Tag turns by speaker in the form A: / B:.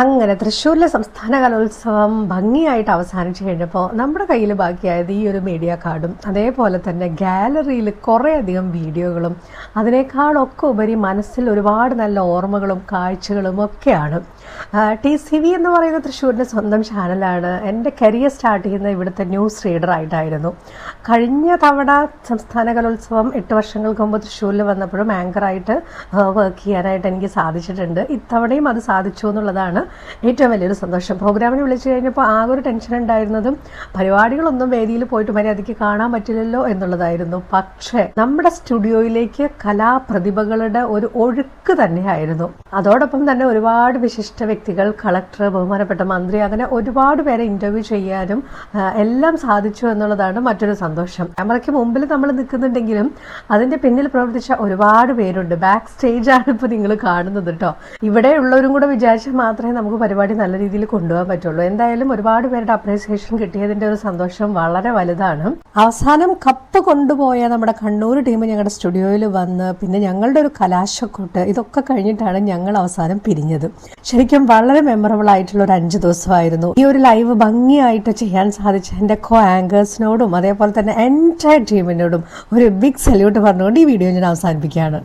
A: അങ്ങനെ തൃശ്ശൂരിലെ സംസ്ഥാന കലോത്സവം ഭംഗിയായിട്ട് അവസാനിച്ചു കഴിഞ്ഞപ്പോൾ നമ്മുടെ കയ്യിൽ ബാക്കിയായത് ഈ ഒരു മീഡിയ കാർഡും അതേപോലെ തന്നെ ഗാലറിയിൽ കുറേയധികം വീഡിയോകളും അതിനേക്കാളൊക്കെ ഉപരി മനസ്സിൽ ഒരുപാട് നല്ല ഓർമ്മകളും കാഴ്ചകളും ഒക്കെയാണ്. TCV എന്ന് പറയുന്ന തൃശ്ശൂരിൻ്റെ സ്വന്തം ചാനലാണ്. എൻ്റെ കരിയർ സ്റ്റാർട്ട് ചെയ്യുന്ന ഇവിടുത്തെ ന്യൂസ് റീഡർ ആയിട്ടായിരുന്നു. കഴിഞ്ഞ തവണ സംസ്ഥാന കലോത്സവം 8 വർഷങ്ങൾക്ക് മുമ്പ് തൃശ്ശൂരിൽ വന്നപ്പോഴും ആങ്കറായിട്ട് വർക്ക് ചെയ്യാനായിട്ട് എനിക്ക് സാധിച്ചിട്ടുണ്ട്. ഇത്തവണയും അത് സാധിച്ചു എന്നുള്ളതാണ് ഏറ്റവും വലിയൊരു സന്തോഷം. പ്രോഗ്രാമിന് വിളിച്ചു കഴിഞ്ഞപ്പോൾ ആകെ ഒരു ടെൻഷൻ ഉണ്ടായിരുന്നതും പരിപാടികളൊന്നും വേദിയിൽ പോയിട്ട് മര്യാദയ്ക്ക് കാണാൻ പറ്റില്ലല്ലോ എന്നുള്ളതായിരുന്നു. പക്ഷേ നമ്മുടെ സ്റ്റുഡിയോയിലേക്ക് കലാപ്രതിഭകളുടെ ഒരു ഒഴുക്ക് തന്നെയായിരുന്നു. അതോടൊപ്പം തന്നെ ഒരുപാട് വിശിഷ്ട വ്യക്തികൾ, കളക്ടർ, ബഹുമാനപ്പെട്ട മന്ത്രി, അങ്ങനെ ഒരുപാട് പേരെ ഇന്റർവ്യൂ ചെയ്യാനും എല്ലാം സാധിച്ചു എന്നുള്ളതാണ് മറ്റൊരു സന്തോഷം. ക്യാമറയ്ക്ക് മുമ്പിൽ നമ്മൾ നിൽക്കുന്നുണ്ടെങ്കിലും അതിന്റെ പിന്നിൽ പ്രവർത്തിച്ച ഒരുപാട് പേരുണ്ട്. ബാക്ക് സ്റ്റേജ് ആണ് ഇപ്പോൾ നിങ്ങൾ കാണുന്നത് കേട്ടോ. ഇവിടെ ഉള്ളവരും കൂടെ വിചാരിച്ചാൽ മാത്രമേ നമുക്ക് പരിപാടി നല്ല രീതിയിൽ കൊണ്ടുപോകാൻ പറ്റുള്ളൂ. എന്തായാലും ഒരുപാട് പേരുടെ അപ്രീസിയേഷൻ കിട്ടിയതിന്റെ ഒരു സന്തോഷം വളരെ വലുതാണ്. അവസാനം കപ്പ് കൊണ്ടുപോയ നമ്മുടെ കണ്ണൂർ ടീം ഞങ്ങളുടെ സ്റ്റുഡിയോയിൽ വന്ന് പിന്നെ ഞങ്ങളുടെ ഒരു കലാശക്കൊട്ട് ഇതൊക്കെ കഴിഞ്ഞിട്ടാണ് ഞങ്ങൾ അവസാനം പിരിഞ്ഞത്. ശരിക്കും വളരെ മെമ്മറബിൾ ആയിട്ടുള്ള ഒരു 5 ദിവസമായിരുന്നു. ഈ ഒരു ലൈവ് ഭംഗിയായിട്ട് ചെയ്യാൻ സാധിച്ച എൻ്റെ കോ ആങ്കേഴ്സിനോടും അതേപോലെ തന്നെ എൻറ്റയർ ടീമിനോടും ഒരു ബിഗ് സല്യൂട്ട് പറഞ്ഞുകൊണ്ട് ഈ വീഡിയോ ഞാൻ അവസാനിപ്പിക്കുകയാണ്.